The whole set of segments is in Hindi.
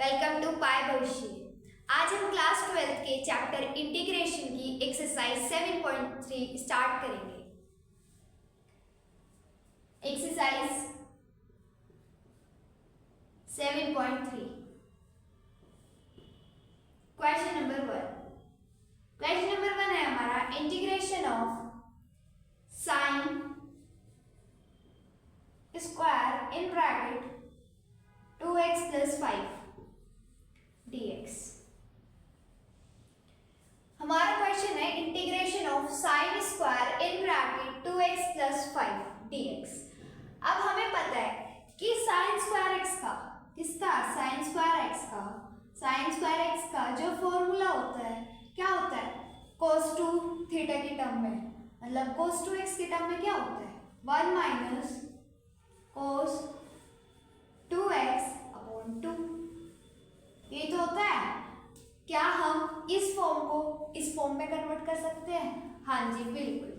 वेलकम टू पाई भविष्य। आज हम क्लास 12 के चैप्टर इंटीग्रेशन की एक्सरसाइज 7.3 स्टार्ट करेंगे। एक्सरसाइज 7.3 क्वेश्चन नंबर 1 है हमारा integration of sine square in bracket 2x plus 5 dx। हमारा क्वेश्चन है integration of sine square in bracket 2x plus 5 dx। अब हमें पता है कि साइन स्क्वायर x का साइन स्क्वायर x का जो फॉर्मूला होता है क्या होता है, cos 2 थीटा की टर्म में, मतलब cos 2x की टर्म में क्या होता है 1 माइनस cos 2x अपॉन 2। ये तो होता है। क्या हम इस फॉर्म को इस फॉर्म में कन्वर्ट कर सकते हैं? हाँ जी बिल्कुल।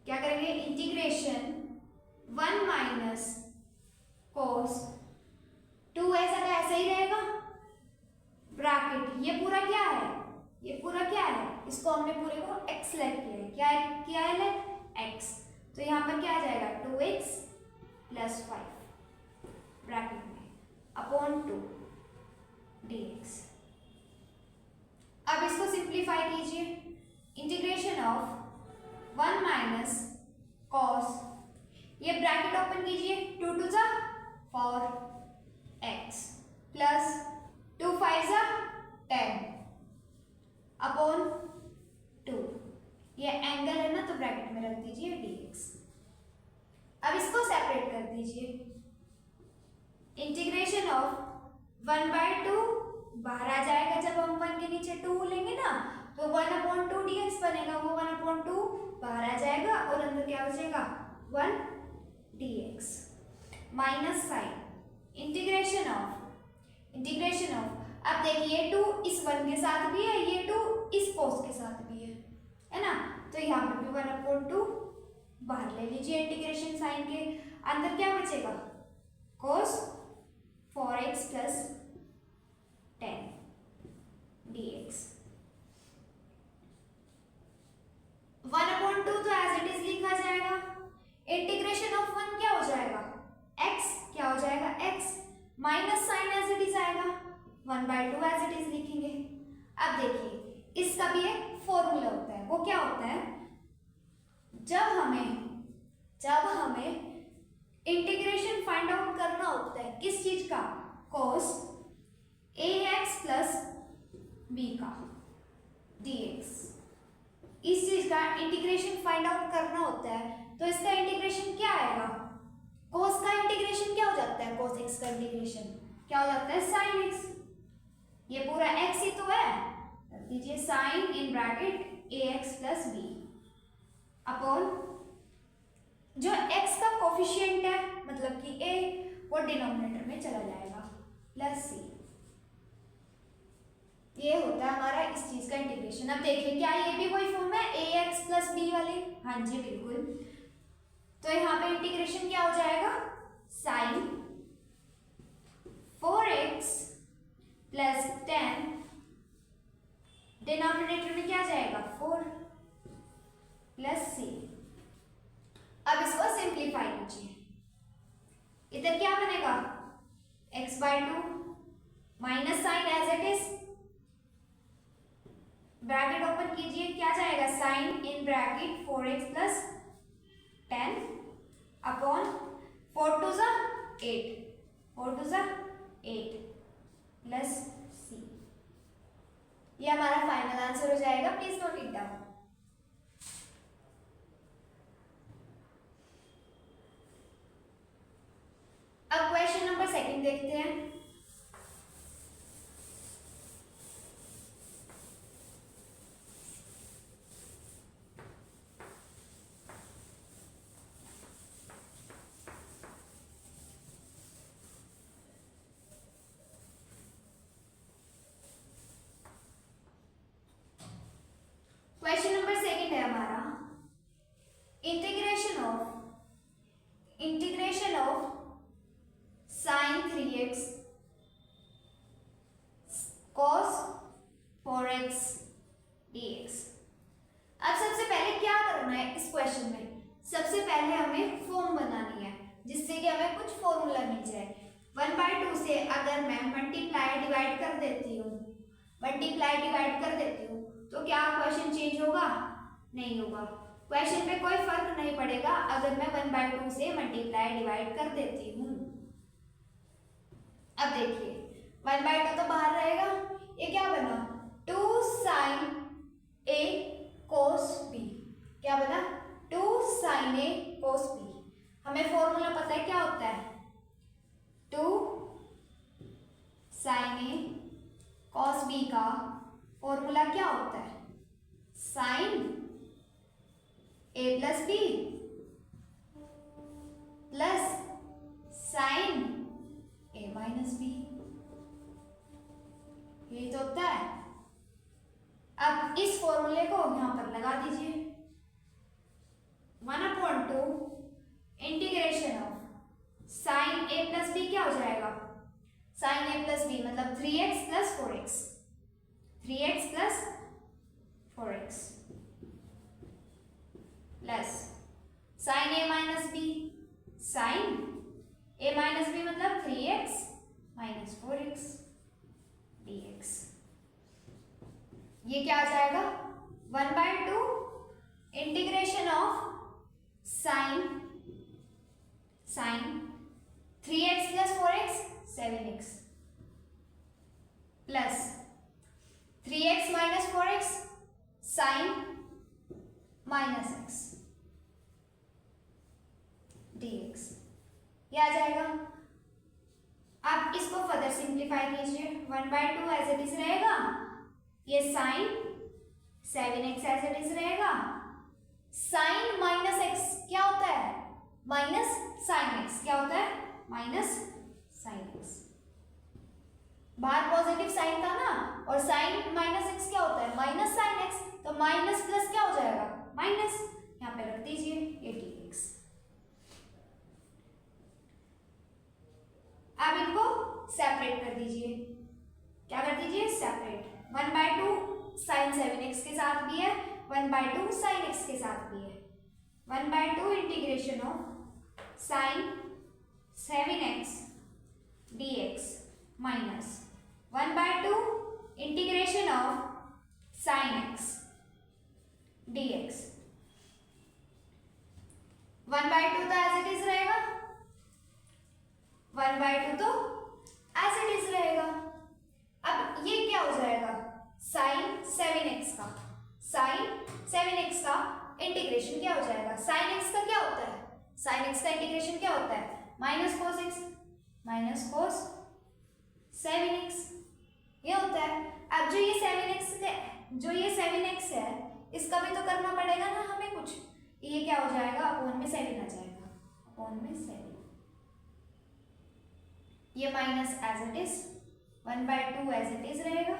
क्या करेंगे, इंटीग्रेशन 1 माइनस cos 2 ऐसा का ऐसा ही रहेगा, ब्रैकेट ये पूरा क्या है, इसको हमने पूरे को x लेट किया है, क्या किया है लेट x, तो यहाँ पर क्या आ जाएगा 2x प्लस 5 ब्रैकेट में अपॉन 2 dx। अब इसको सिंप्लीफाई कीजिए, इंटीग्रेशन ऑफ 1 माइनस cos, ये ब्रैकेट ओपन कीजिए, 2 टू जा 4 x प्लस 2 5 जा 10 अपॉन 2, ये एंगल है ना तो ब्रैकेट में रख दीजिए dx। अब इसको सेपरेट कर दीजिए, इंटीग्रेशन ऑफ 1/2 बाहर आ जाएगा, जब हम 1 के नीचे 2 लेंगे ना तो 1/2 dx बनेगा, वो 1/2 बाहर आ जाएगा और अंदर क्या बचेगा 1 dx minus sign integration of अब देखिए 2 इस 1 के साथ भी है, ये 2 इस cos के साथ भी है ना, तो यहाँ पर भी 1/2 बाहर ले लीजिए इंटीग्रेशन साइन के, अंदर क्या बचेगा cos 4x प्लस 10 dx। 1/2 तो एज इट इज लिखा जाएगा, इंटीग्रेशन ऑफ 1 क्या हो जाएगा x, क्या हो जाएगा x minus sign as it is आएगा, 1/2 एज इट इज लिखेंगे। अब देखिए इसका भी एक फॉर्मूला होता है, वो क्या होता है, जब हमें इंटीग्रेशन फाइंड आउट करना होता है किस चीज का, cos ax प्लस b का dx, इस चीज का इंटीग्रेशन फाइंड आउट करना होता है, तो इसका इंटीग्रेशन क्या आएगा, cos का इंटीग्रेशन क्या हो जाता है, cos x का इंटीग्रेशन क्या हो जाता है sin x, ये पूरा x ही तो है, रख दीजिए sin in bracket ax plus b upon जो x का कोफिशिएंट है मतलब कि a, वो डिनोमिनेटर में चला जाएगा प्लस c। ये होता है हमारा इस चीज का इंटीग्रेशन। अब देखिए क्या ये भी वही फॉर्म है ax प्लस b वाले, हाँ जी बिल्कुल। तो यहाँ पे इंटीग्रेशन क्या हो जाएगा sin 4x प्लस 10, डिनोमिनेटर में क्या जाएगा 4 प्लस c। अब इसको सिंप्लीफाई कीजिए, इधर क्या बनेगा x/2 minus sign as it is, bracket open कीजिए, क्या जाएगा sine in bracket 4x plus 10 upon 4 two जा 8 प्लस c। ये हमारा फाइनल आंसर हो जाएगा, प्लीज नोट इट डाउन। अब क्वेश्चन नंबर 2 देखते हैं। क्वेश्चन नंबर 2 है हमारा इंटीग्रेशन ऑफ sin 3x 2 से अगर मैं मल्टीप्लाई डिवाइड कर देती हूँ तो क्या क्वेश्चन चेंज होगा? नहीं होगा। क्वेश्चन पे कोई फर्क नहीं पड़ेगा अगर मैं 1/2 से मल्टीप्लाई डिवाइड कर देती हूँ। अब देखिए 1/2 तो बाहर रहेगा, ये क्या बना 2 sin a cos b। क्या बना 2 sin a cos b। हमें फॉर्मूला पता है क्या होता है, 2 sin a cos b का फॉर्मूला क्या होता है, sin a plus b plus sin a minus b, यही तो होता है। अब इस फॉर्मूले को यहां पर लगा दीजिए, 1/2 integration of sin a plus b क्या हो जाएगा, sin a प्लस b मतलब 3x plus 4x, 3x plus 4x plus sin a minus b, sin a minus b मतलब 3x माइनस 4x dx। ये क्या आ जाएगा 1/2 integration of sin 3x plus 4x 7x plus 3x minus 4x sin minus x dx, ये आ जाएगा। अब इसको फर्दर सिंप्लीफाई कीजिए, 1/2 एज इट इज रहेगा, ये sin 7x as it is रहेगा, sin माइनस x क्या होता है, माइनस sin x क्या होता है, माइनस sin x। बाहर पॉजिटिव साइन था ना, और sin माइनस x क्या होता है, माइनस sin x, तो माइनस प्लस क्या हो जाएगा, माइनस, यहाँ पे रख दीजिए ये dx। अब इनको सेपरेट कर दीजिए, क्या कर दीजिए, सेपरेट। 1/2 sin 7x के साथ भी है, 1/2 sin x के साथ भी है। 1/2 integration of sin 7x dx minus 1/2 integration of sin x dx। 1/2 तो एज इट इज रहेगा, 1/2 तो एज इट इज रहेगा। अब ये क्या हो जाएगा, sin 7x का, sin 7x का इंटीग्रेशन क्या हो जाएगा, sin x का क्या होता है, sin x का इंटीग्रेशन क्या होता है, minus cos x, minus cos 7x, ये होता है। अब जो ये 7x है इसका भी तो करना पड़ेगा ना हमें कुछ, ये क्या हो जाएगा, अपॉन में 7 आ जाएगा, अपॉन में 7, ये minus as it is, 1/2 as it is रहेगा।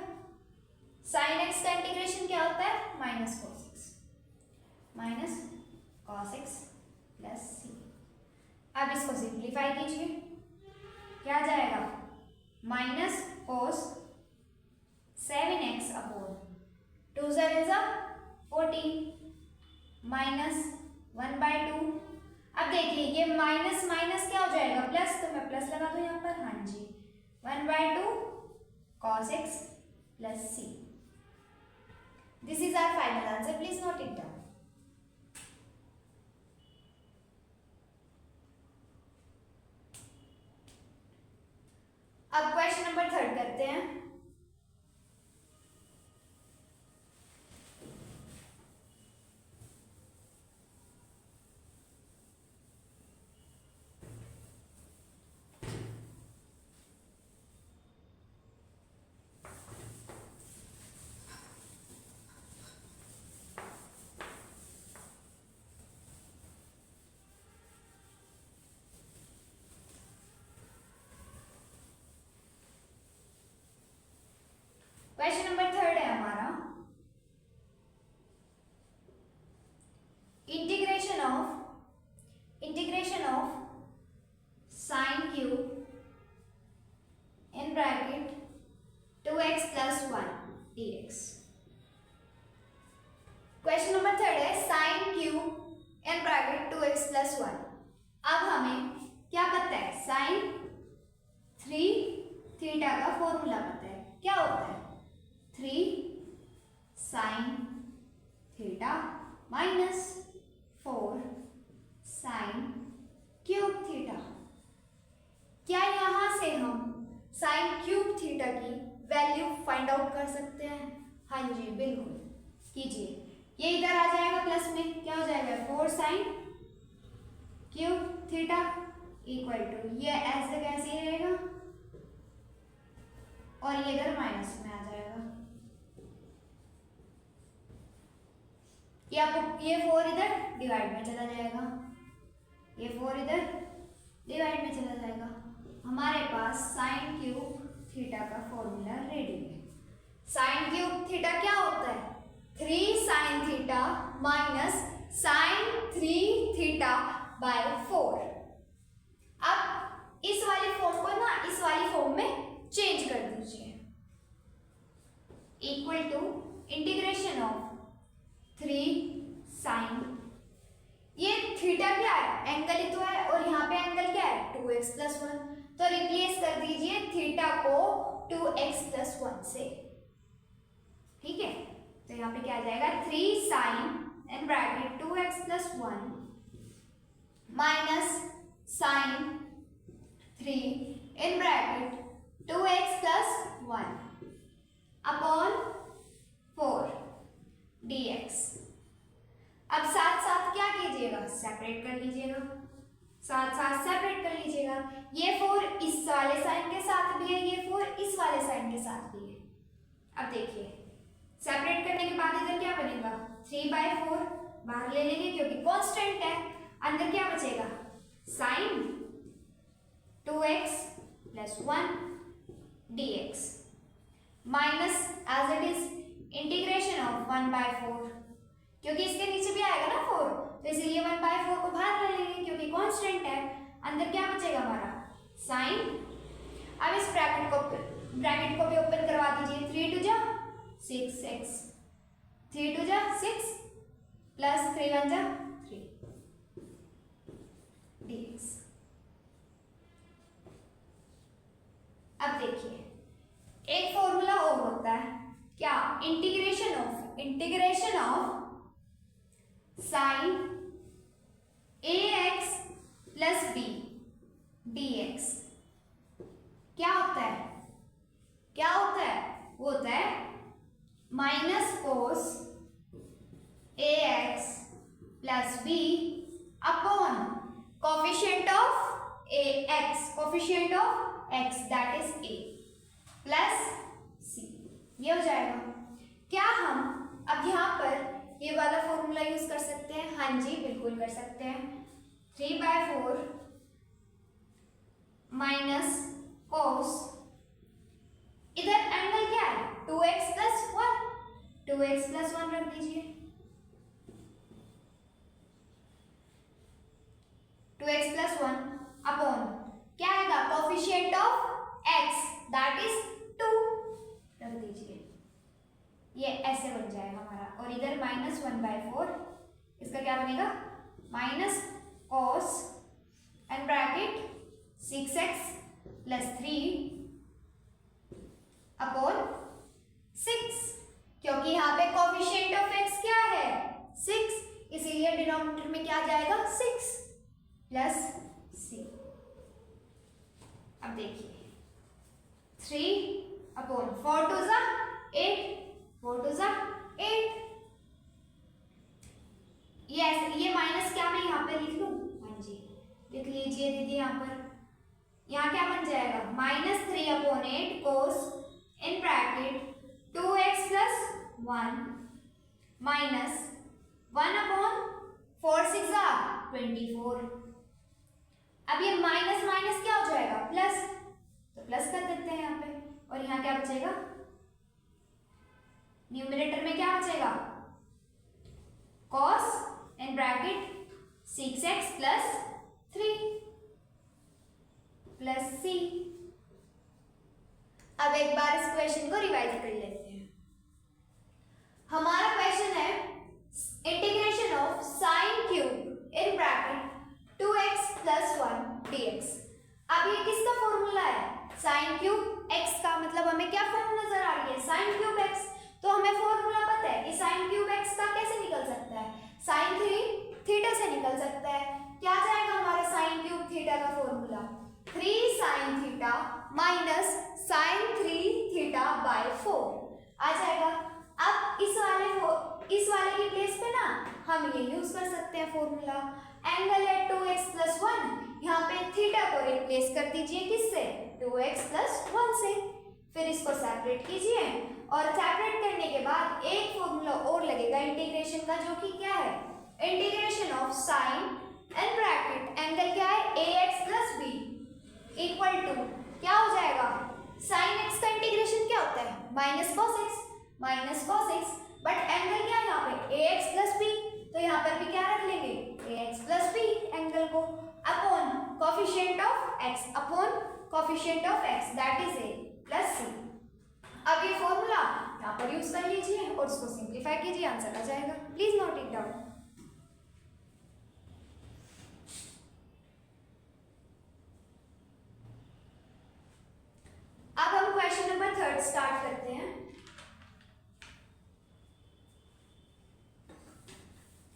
sin x का इंटीग्रेशन क्या होता है, minus cos x plus c। अब इसको सिंप्लीफाई कीजिए, क्या आ जाएगा, minus cos 7x upon 2 7 14 minus 1/2। अब देखिए ये माइनस माइनस क्या हो जाएगा, प्लस, तो मैं प्लस लगा दूं यहाँ पर, हाँ जी, 1/2 cos x plus c। This is our final answer, please note it down. अब क्वेश्चन नंबर 3 करते हैं। क्वेश्चन नंबर 3 है हमारा, integration of sin cube in bracket 2x plus 1 dx। Question number 3 है sin cube in bracket 2x plus 1। अब हमें क्या पता है, sin 3 थीटा का फॉर्मूला पता है, क्या होता है 3 sine theta minus 4 sine cube theta. क्या यहाँ से हम साइन क्यूब थीटा की वैल्यू फाइंड आउट कर सकते हैं? हाँ जी बिल्कुल कीजिए। ये इधर आ जाएगा प्लस में, क्या हो जाएगा 4 sine cube theta equal to ये ऐसे कैसे ही रहेगा और ये इधर माइनस में आ जाएगा। ये 4 इधर डिवाइड में चला जाएगा, ये 4 इधर डिवाइड में चला जाएगा। हमारे पास साइन क्यूब थीटा का फॉर्मूला रेडी है। साइन क्यूब थीटा क्या होता है 3 sine theta minus sine 3 theta by 4। अब इस वाली फॉर्म को ना इस वाली फॉर्म में चेंज कर दीजिए, equal to integration of 3 sine, ये थीटा क्या है एंगल ही तो है और यहाँ पे एंगल क्या है 2x + 1, तो रिप्लेस कर दीजिए थीटा को 2x + 1 से। ठीक है, तो यहाँ पे क्या आ जाएगा 3 sine in bracket 2x + 1 minus sine 3 in bracket 2x + 1 upon 4 dx। अब साथ साथ क्या कीजिएगा सेपरेट कर लीजिएगा, साथ साथ सेपरेट कर लीजिएगा। ये 4 इस वाले साइन के साथ भी है, ये 4 इस वाले साइन के साथ भी है। अब देखिए सेपरेट करने के बाद इधर क्या बनेगा 3/4 बाहर ले लेंगे क्योंकि कांस्टेंट है, अंदर क्या बचेगा sine 2x + 1 dx minus as it is integration of 1/4, क्योंकि इसके नीचे भी आएगा ना 4 तो इसलिए 1/4 को बाहर ले लेंगे क्योंकि कांस्टेंट है। अंदर क्या बचेगा हमारा साइन। अब इस ब्रैकेट को भी ओपन करवा दीजिए, 3 2 जा 6x, 3 2 जा 6 प्लस 3 1 जा 3 dx। अब देखिए एक फॉर्मूला और होता है क्या integration of sign ax + b dx। क्या होता है वो होता है minus cos ax + b upon coefficient of x that is a plus c, ये हो जाएगा। क्या हम अब यहाँ पर ये वाला फॉर्मूला यूज कर सकते हैं? हाँ जी बिल्कुल कर सकते हैं। 3/4 माइनस कोस, इधर एंगल क्या है 2x + 1, 2x + 1 रख दीजिए, 2x + 1 अपॉन क्या आएगा coefficient of x that is 2 रख दीजिए, ये ऐसे बन जाएगा हमारा। और इधर -1/4 इसका क्या बनेगा minus cos and bracket 6x + 3 upon 6, क्योंकि यहाँ पे कोफिशिएंट ऑफ x क्या है 6, इसीलिए डिनोमिनेटर में क्या जाएगा 6 प्लस c। अब देखिए 3/4 2 जा 8, 4 2 जा 8, ये माइनस क्या मैं यहाँ पे लिख लूँ? हाँ जी लिख लीजिए दीदी। यहाँ क्या बन जाएगा -3/8 कोस इन ब्रैकेट 2x + 1 माइनस 1/4 6 24। अब ये माइनस माइनस क्या हो जाएगा प्लस, तो प्लस कर देते हैं यहाँ पे। और यहाँ क्या बचेगा न्यूमरेटर में क्या बचेगा cos in bracket 6x + 3 plus c। अब एक बार इस क्वेश्चन को रिवाइज कर लेते हैं। हमारा क्वेश्चन है integration of sine cube in bracket 2x + 1 dx। अब ये किसका फॉर्मूला है साइन क्यूब एक्स का मतलब हमें क्या फॉर्म नजर आ रही है, साइन क्यूब एक्स। तो हमें फॉर्मूला पता है कि साइन क्यूब एक्स का कैसे निकल सकता है, साइन 3 थीटा से निकल सकता है। क्या जाएगा हमारा साइन क्यूब थीटा का formula, 3 sine theta minus sine 3 theta by 4 आ जाएगा। अब इस वाले की प्लेस पे ना हम ये यूज कर सकते हैं फॉर्मूला, एंगल है 2x + 1, यहाँ पे थीटा को रिप्लेस कर दीजिए किससे, 2x + 1 से। फिर इसको सेपरेट कीजिए और सेपरेट करने के बाद एक फॉर्मूला और लगेगा इंटीग्रेशन का, जो कि क्या है, integration of sign and bracket angle क्या है, ax + b इक्वल टू क्या हो जाएगा, साइन x का इंटीग्रेशन क्या होता है, minus cos x, but angle क्या है यहाँ पे, ax + b, तो यहाँ पर भी क्या रख लेंगे, ax + b एंगल को upon coefficient of x that is a + c। अब ये फॉर्मूला यहाँ पर यूज कर लीजिए और इसको सिंप्लीफाई कीजिए, आंसर आ जाएगा। Please note it down. अब हम क्वेश्चन नंबर 3 स्टार्ट करते हैं।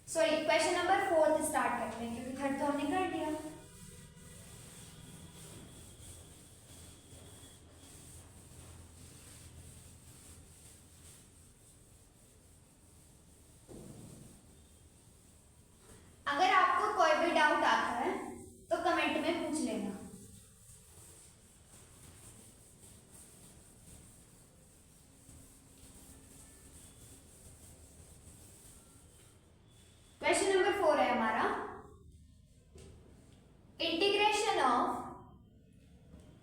सॉरी, क्वेश्चन नंबर 4 स्टार्ट करते हैं क्योंकि 3 तो हमने कर दिया। अगर आपको कोई भी डाउट आता है तो कमेंट में पूछ लेना। क्वेश्चन नंबर 4 है हमारा, integration of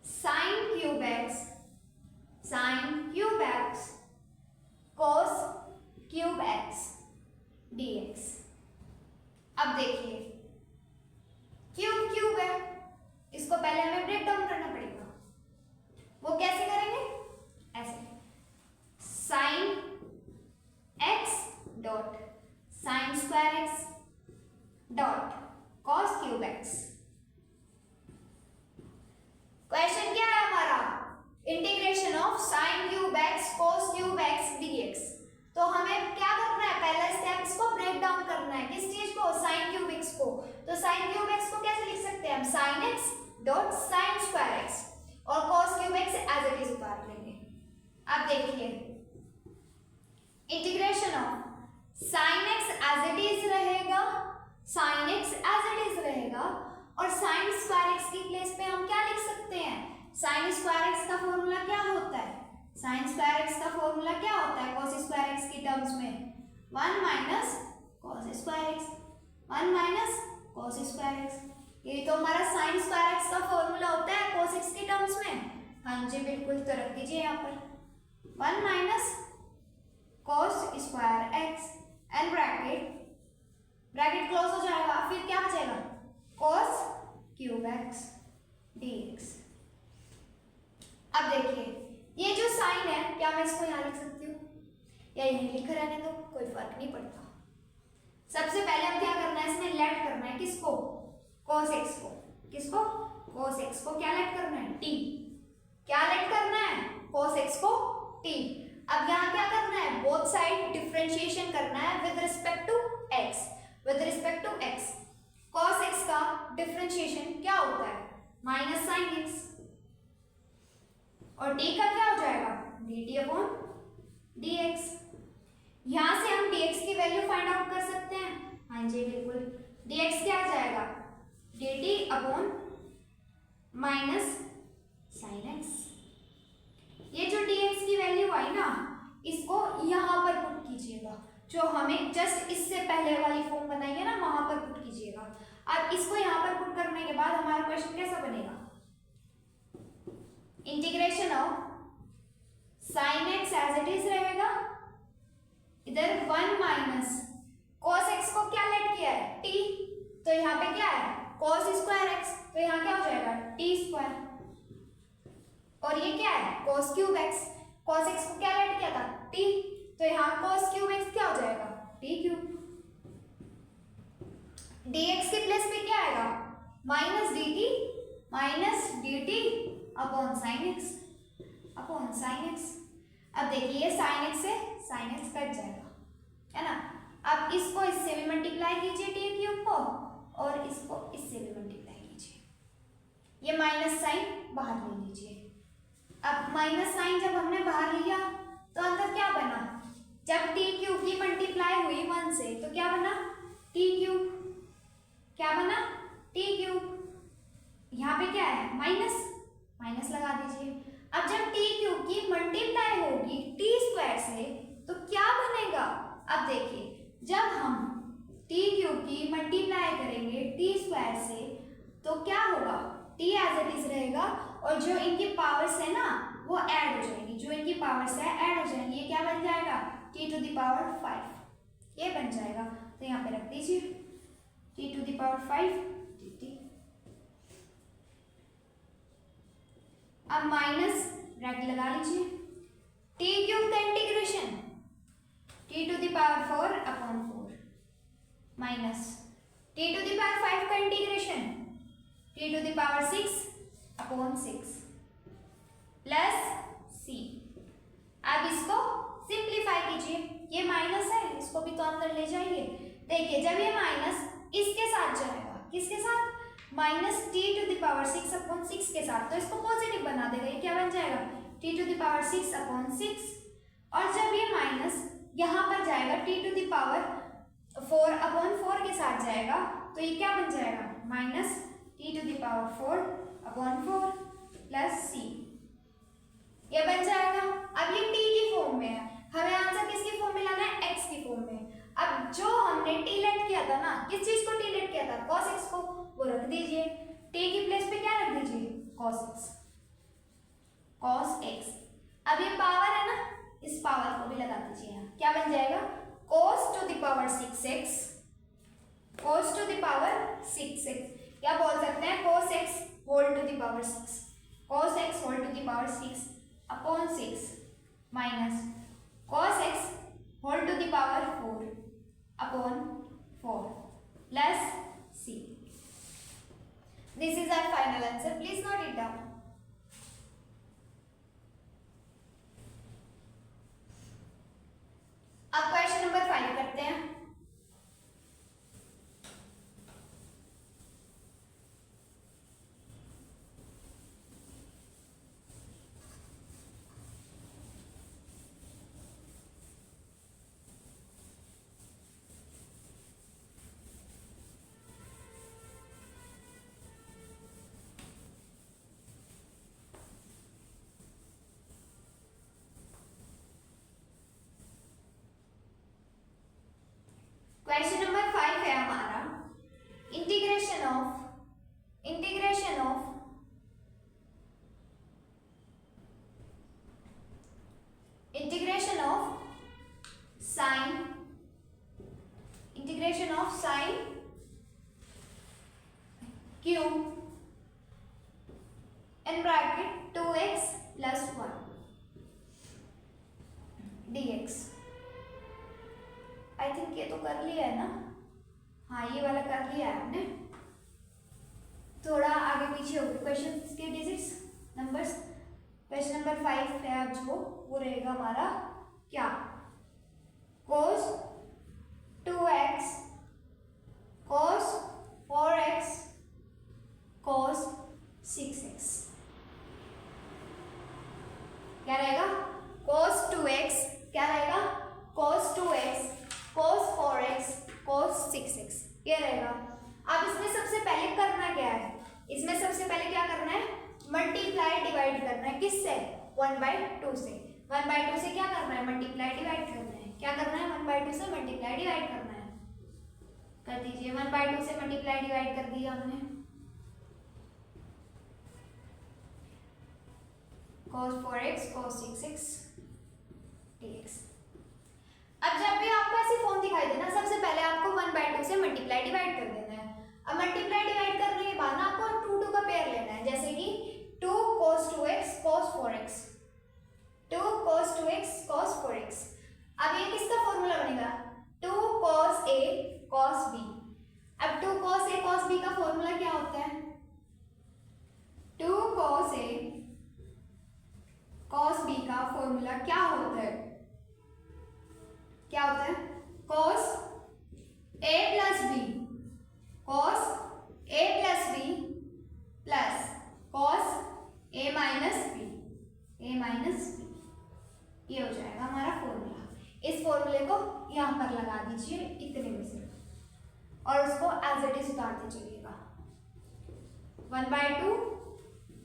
sine cube x cos cube x dx। अब देखिए क्यूब है, इसको पहले हमें ब्रेक डाउन करना पड़ेगा। वो कैसे करेंगे, ऐसे, sine x dot sine square x dot cos cube x। Question क्या है हमारा, integration of sine cube x cos cube x dx। तो हमें क्या करना है, पहला स्टेप इसको ब्रेक डाउन करना है, किस चीज को, साइन क्यूब x को। तो साइन क्यूब x को कैसे लिख सकते हैं हम, sine x dot sine square x और cos cube x as it is उतार लेंगे। अब देखिए integration of sine x as it is रहेगा, और साइन स्क्वायर x की प्लेस पे हम क्या लिख सकते हैं, साइन स्क्वायर x का फॉर्मूला क्या होता है, साइन स्क्वायर x का फॉर्मूला क्या होता है cos स्क्वायर x की टर्म्स में, 1 minus cos square x, 1 minus cos square x। ये तो हमारा साइन स्क्वायर x का फॉर्मूला होता है cos x की टर्म्स में। हाँ जी बिल्कुल, तो रख दीजिए यहाँ पर 1 minus cos square x and bracket close हो जाएगा, फिर क्या बचेगा, cos क्यूब x dx। अब देखिए ये जो साइन है, क्या मैं इसको यहाँ लिख सकती हूँ या यहीं लिख रहने दो, कोई फर्क नहीं पड़ता। सबसे पहले हम क्या करना है, इसमें लेट करना है किसको, cos x को, किसको, cos x को क्या लेट करना है, t, क्या लेट करना है, cos x को t। अब यहाँ क्या करना है, बोथ साइड डिफरेंशिएशन करना है with respect to x, cos x का डिफरेंशिएशन क्या होता है, माइनस साइन x, और t का क्या हो जाएगा, dt अपॉन dx। यहां से हम dx की वैल्यू फाइंड आउट कर सकते हैं, हाँ जी बिल्कुल, dx क्या आ जाएगा, dt upon minus sine x। ये जो dx की वैल्यू आई ना, इसको यहां पर पुट कीजिएगा, जो हमें जस्ट इससे पहले वाली फॉर्म बनाई है ना, वहां पर पुट कीजिएगा। अब इसको यहां पर पुट करने के बाद हमारा क्वेश्चन कैसा बनेगा, integration of sine x as it is रहेगा, इधर 1 माइनस cos x को क्या लेट किया है, t, तो यहाँ पे क्या है cos स्क्वायर x, तो यहाँ क्या हो जाएगा t स्क्वायर, और ये क्या है cos cube x, cos x को क्या लेट किया था t, तो यहाँ cos क्यूब x क्या हो जाएगा t क्यूब। dx की प्लेस पे क्या आएगा, minus dt upon sine x upon sine x. अब देखिए साइन एक्स से साइन एक्स कट जाएगा, है ना। अब इसको इससे भी मल्टीप्लाई कीजिए टी क्यूब को, और इसको इससे भी मल्टीप्लाई कीजिए। ये माइनस साइन बाहर ले लीजिए। अब माइनस साइन जब हमने बाहर लिया तो अंदर क्या बना, जब टी क्यूब की मल्टीप्लाई हुई 1 से तो क्या बना, टी क्यूब। क्या बना, टी क्यूब। यहाँ पे क्या है, माइनस, माइनस लगा दीजिए। अब जब टी क्यूब की मल्टीप्लाई होगी टी स्क्वायर से तो क्या बनेगा, अब देखिए जब हम टी क्यूब की मल्टीप्लाई करेंगे टी स्क्वायर से तो क्या होगा, टी एज इट इज रहेगा, और जो इनकी पावर्स है ना वो ऐड हो जाएगी, जो इनकी पावर्स है ऐड हो जाएंगी। ये क्या बन जाएगा, टी टू द पावर 5, ये बन जाएगा। तो यहाँ पे रख दीजिए T to the power 5 dt। अब माइनस ब्रैकेट लगा लीजिए, टी क्यूब का integration T to the power 4 upon 4 minus T to the power 5 का integration T to the power 6 upon 6 plus C. अब इसको सिंप्लीफाई कीजिए, ये माइनस है इसको भी तो अंदर ले जाइए। देखिए जब ये माइनस इसके साथ जाएगा, किसके साथ, minus T to the power 6 upon 6 के साथ, तो इसको पॉजिटिव बना देगा। ये क्या बन जाएगा, T to the power 6 upon 6। और जब ये माइनस यहाँ पर जाएगा T to the power 4 upon 4 के साथ जाएगा, तो ये क्या बन जाएगा, minus T to the power 4 upon 4 plus C, ये बन जाएगा। अब ये टी की फॉर्म में है, हमें आंसर किसकी फॉर्म में लाना है, एक्स की फॉर्म में। अब जो हमने टी लेट किया था ना, किस चीज को टी लेट किया था, cos x को, वो रख दीजिए। टी की प्लेस पे क्या रख दीजिए, cos x, cos x। अब ये पावर है ना, इस पावर को भी लगा दीजिए यहाँ, क्या बन जाएगा, cos to the power 6x, cos to the power 6x, या बोल सकते हैं cos x whole to the power 6, cos x whole to the power 6 upon 6 minus cos x whole to the power 4 upon 4 plus c। This is our final answer. Please note it down. अब क्वेश्चन नंबर 5 करते हैं। क्वेश्चन नंबर 5 है हमारा, integration of sine cube in bracket 2x plus 1 dx। I think ये तो कर लिया है ना, हाँ ये वाला कर लिया है हमने, थोड़ा आगे पीछे हो गए क्वेश्चन के डिजिट्स नंबर्स। क्वेश्चन नंबर 5 है अब जो, वो रहेगा हमारा क्या, cos 2x cos 4x cos 6x, क्या रहेगा, cos 2x, क्या रहेगा, cos 2x cos 4x cos 6x, ये रहेगा। अब इसमें सबसे पहले करना क्या है, इसमें सबसे पहले क्या करना है, मल्टीप्लाई डिवाइड करना है, किससे, 1/2 से। 1/2 से क्या करना है, मल्टीप्लाई डिवाइड करना है। क्या करना है, 1/2 से मल्टीप्लाई डिवाइड करना है, कर दीजिए। 1/2 से मल्टीप्लाई डिवाइड कर दिया हमने, cos 4x cos 6x dx। अब जब भी आपको ऐसी फॉर्म दिखाई देना, सबसे पहले आपको 1/2 से मल्टीप्लाई डिवाइड कर देना है। अब मल्टीप्लाई डिवाइड करने के बाद ना आपको 2 का पेयर लेना है, जैसे कि 2 cos 2x cos 4x, 2 cos 2x cos 4x। अब ये किसका फॉर्मूला बनेगा, 2 cos a cos b। अब 2 cos a cos b का फॉर्मूला क्या होता है, 2 cos a फॉर्मूले को यहाँ पर लगा दीजिए इतने में से और उसको एज इट इज उतारते चलिएगा। 1/2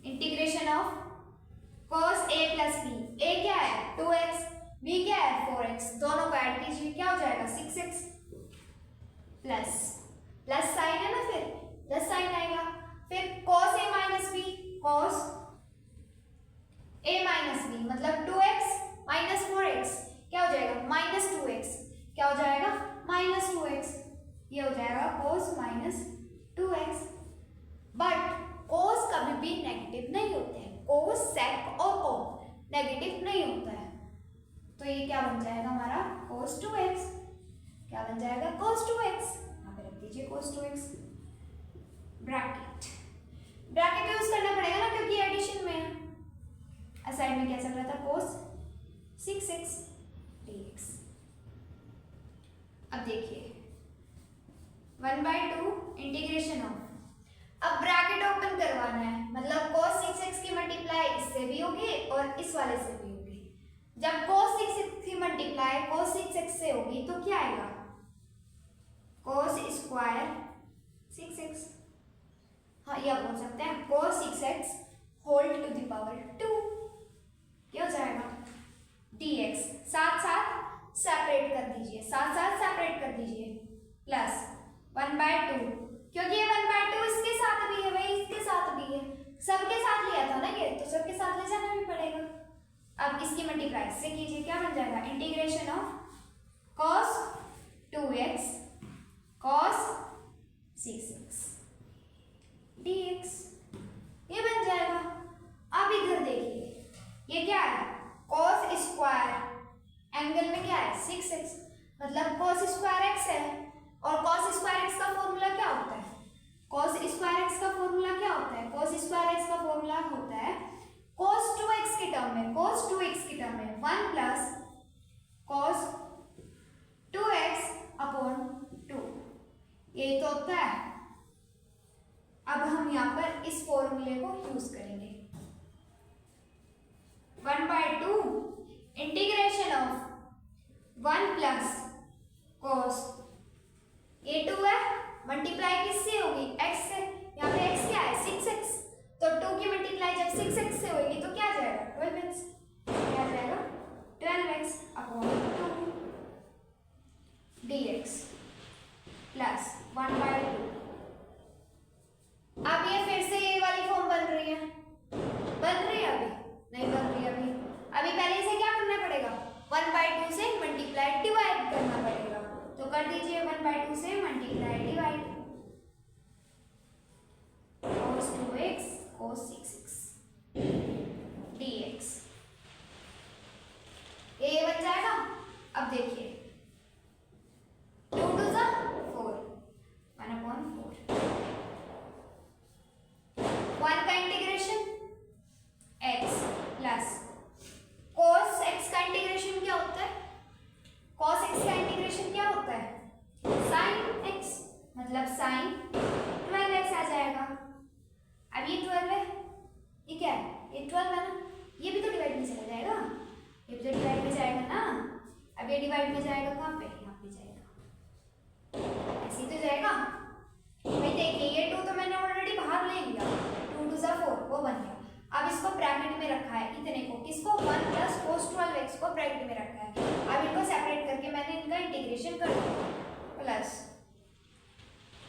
integration of cos a plus b, a क्या है 2x, b क्या है 4x, दोनों को ऐड कीजिए क्या हो जाएगा 6x प्लस प्लस साइन है ना, फिर प्लस साइन आएगा, फिर cos a minus b, cos a minus b मतलब 2x माइनस 4x क्या हो जाएगा माइनस 2x, क्या हो जाएगा माइनस 2x, ये हो जाएगा cos minus 2x। But cos कभी भी नेगेटिव नहीं होते हैं, cos sec और cot नेगेटिव नहीं होता है, तो ये क्या बन जाएगा हमारा cos 2x, क्या बन जाएगा cos 2x, यहाँ पे रख दीजिए cos 2x, bracket bracket use करना पड़ेगा ना क्योंकि एडिशन में है। साइड में क्या चल रहा था cos 6x dx। अब देखिए 1/2 इंटीग्रेशन ऑफ, अब ब्रैकेट ओपन करवाना है मतलब cos 6x की मल्टीप्लाई इससे भी होगी और इस वाले से भी होगी। जब cos 6x की मल्टीप्लाई cos 6x से होगी तो क्या आएगा cos स्क्वायर 6x, हाँ यह बोल सकते हैं cos 6x whole to the power 2, क्या हो जाएगा dx, साथ साथ सेपरेट कर दीजिए, साथ साथ सेपरेट कर दीजिए, प्लस 1/2 क्योंकि ये 1/2 इसके साथ भी है भाई, इसके साथ भी है, सबके साथ लिया था ना ये, तो सबके साथ ले जाना भी पड़ेगा। अब इसकी मल्टीप्लाई से कीजिए क्या बन जाएगा integration of cos 2x cos 6x dx, ये बन जाएगा। अब इधर देखिए ये क्या है cos स्क्वायर एंगल में क्या है 6x मतलब cos स्क्वायर x है, और cos स्क्वायर x का फॉर्मूला क्या होता है, cos स्क्वायर x का फॉर्मूला क्या होता है, cos स्क्वायर x का फॉर्मूला होता है cos 2x के टर्म में, cos 2x के टर्म में 1 प्लस cos 2x अपॉन 2, ये तो होता है। अब हम यहाँ पर इस फॉर्मूले को यूज करेंगे 1/2 इंटीग्रेशन ऑफ 1 प्लस cos, ये 2 है मल्टीप्लाई किससे होगी x से, यहाँ पे x क्या है 6x, तो 2 की मल्टीप्लाई जब 6x से होगी तो क्या आ जाएगा 12x, क्या आ जाएगा 12x अपॉन 2 dx प्लस 1/2। अब ये फिर से ये वाली फॉर्म बन रही है, अभी नहीं बन रही, अभी पहले इसे क्या करना पड़ेगा 1/2 से मल्टीप्लाई डिवाइड करना पड़ेगा, तो कर दीजिए 1/2 से multiply divide, cos 2x cos 6x dx, ये बन जाएगा। अब देखिए 2 2 जा 4, 1/4, 1 का integration x plus cos x का इंटीग्रेशन क्या होता है, cos x का इंटीग्रेशन क्या होता है sin x मतलब sin 12x आ जाएगा। अब ये 12 है, ये क्या है ये 12 है ना, ये भी तो डिवाइड में चला जाएगा, ये भी तो डिवाइड में जाएगा ना, अब ये डिवाइड में जाएगा कहाँ पे, यहाँ पे जाएगा, ऐसे ही तो जाएगा भाई। देखिए ये 2 तो मैंने ऑलरेडी बाहर ले लिया, 2 2 4 वो बन गया। अब इसको ब्रैकेट में रखा है इतने को, किसको 1 प्लस cos 12x को ब्रैकेट में रखा है। अब इनको सेपरेट करके मैंने इनका इंटीग्रेशन कर दिया, प्लस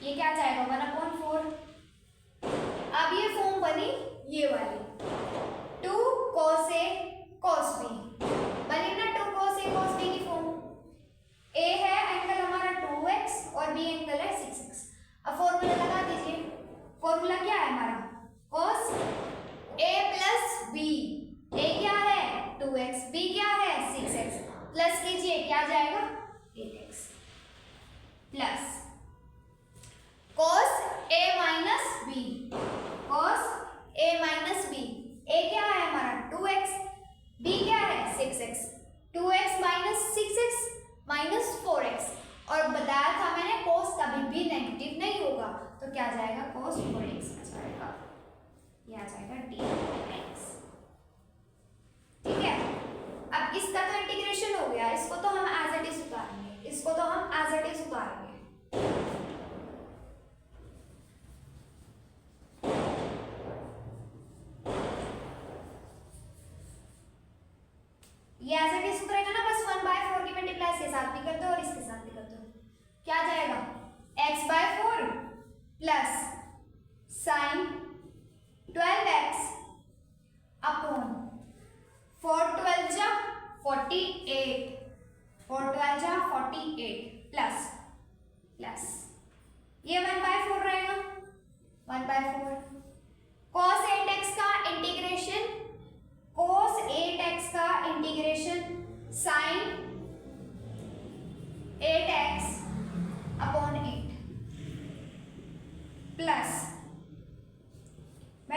ये क्या जाएगा 1/4। अब ये फॉर्म बनी ये वाली 2 cos a cos b बनी ना, 2 cos a cos b की फॉर्म, a है एंगल हमारा 2x और b एंगल है 6x। अब फॉर्मूला लगा दीजिए, फॉर्मूला क्या है हमारा cos a plus b, a क्या है 2x, b क्या है 6x, प्लस कीजिए क्या आ जाएगा 8x, plus cos a minus b, cos a minus b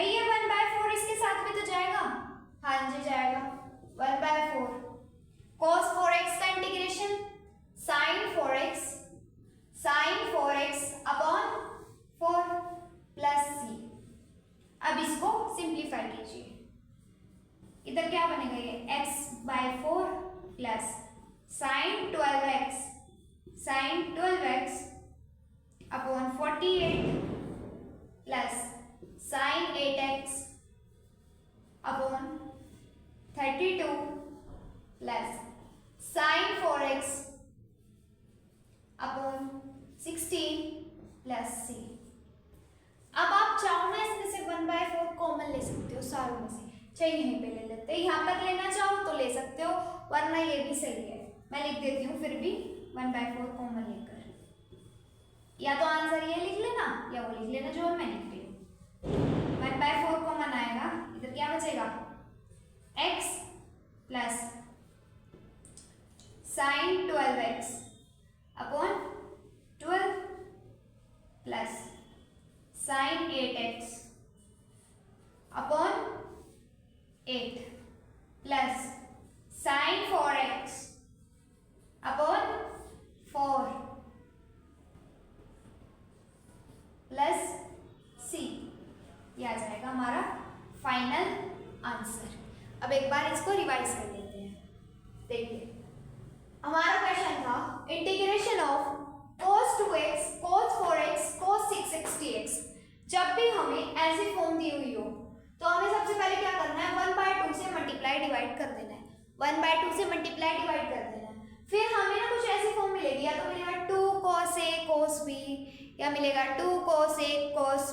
भाई ये 1/4 इसके साथ भी तो जाएगा, हाँ जी जाएगा 1/4। cos 4x का integration sin 4x upon 4 plus c। अब इसको सिंप्लीफाई कीजिए, इधर क्या बनेगा ये x/4 plus sin 12x upon 48 plus sin 8x upon 32 plus sin 4x upon 16 plus c। अब आप चाहो ना इसमें से 1/4 कॉमन ले सकते हो सारों में से, चाहिए यहीं पे ले लेते हैं, यहाँ पर लेना चाहो तो ले सकते हो, वरना ये भी सही है। मैं लिख देती हूँ फिर भी 1/4 कॉमन लेकर, या तो आंसर ये लिख लेना या वो लिख लेना जो मैं लिख रही हूँ। 1/4 कॉमन आएगा, इधर क्या बचेगा x plus sin 12x upon 12 plus sin 8x upon 8 plus sin 4x upon 4 plus c। ये आ जाएगा हमारा फाइनल आंसर। अब एक बार इसको रिवाइज कर लेते हैं। देखिए हमारा क्वेश्चन था integration of cos 2x cos 4x cos 6x dx। जब भी हमें ऐसी फॉर्म दी हुई हो तो हमें सबसे पहले क्या करना है, 1/2 से मल्टीप्लाई डिवाइड कर देना है, 1/2 से मल्टीप्लाई डिवाइड कर देना है। फिर हमें ना कुछ ऐसी फॉर्म मिलेगी, या तो मिलेगा 2 cos a cos b, या मिलेगा 2 cos a cos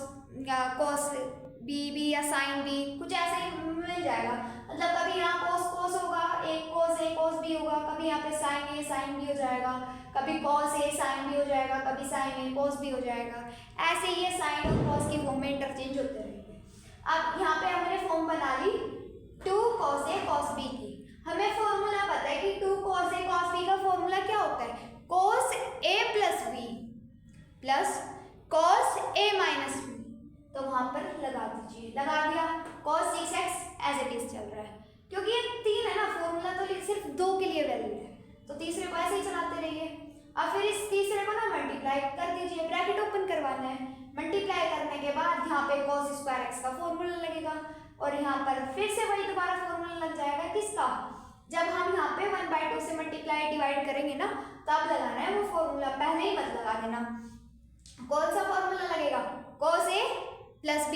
b या sin b, कुछ ऐसे ही मिल जाएगा। मतलब कभी यहाँ cos होगा, एक cos a cos b होगा, कभी यहाँ पे sin a sin b हो जाएगा, कभी cos a sin b हो जाएगा, कभी sin a cos b हो जाएगा। ऐसे ये sin और cos की फॉर्म में इंटरचेंज होते रहेंगे। अब यहाँ पे हमने फॉर्म बना ली 2 cos a cos b की। हमें फॉर्मूला पता है कि 2 cos a cos b का फॉर्मूला क्या होता है, cos a plus b plus cos a minus b। तो वहां पर लगा दीजिए, लगा दिया, cos 6x as it is चल रहा है, क्योंकि ये 3 है ना, फॉर्मूला तो सिर्फ 2 के लिए वैलिड है, तो तीसरे को ऐसे ही चलाते रहिए। अब फिर इस तीसरे को ना मल्टीप्लाई कर दीजिए, ब्रैकेट ओपन करवाना है, मल्टीप्लाई करने के बाद यहाँ पे cos स्क्वायर x का फॉर्मूला लगेगा, और यहाँ पर फिर से वही दोबारा फॉर्मूला लग जाएगा किसका, जब हम यहाँ पे 1/2 से मल्टीप्लाई डिवाइड करेंगे ना तब लगाना है वो फॉर्मूला, पहले ही मत लगा देना। कौन सा फॉर्मूला लगेगा, cos a प्लस b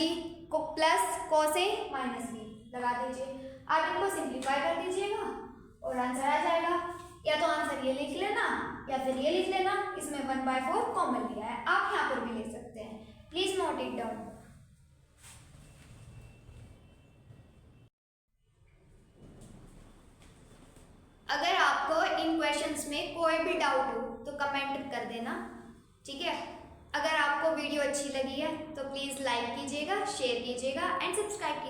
को plus cos a minus b लगा दीजिए। आप इनको सिंप्लीफाई कर दीजिएगा और आंसर आ जाएगा। या तो आंसर ये लिख लेना या फिर ये लिख लेना, इसमें 1/4 कॉमन लिया है, आप यहाँ पर भी ले सकते हैं, प्लीज नोट इट डाउन। अगर आपको इन क्वेश्चंस में कोई भी डाउट हो तो कमेंट कर देना, ठीक है। अगर आपको वीडियो अच्छी लगी है तो प्लीज़ लाइक कीजिएगा, शेयर कीजिएगा एंड सब्सक्राइब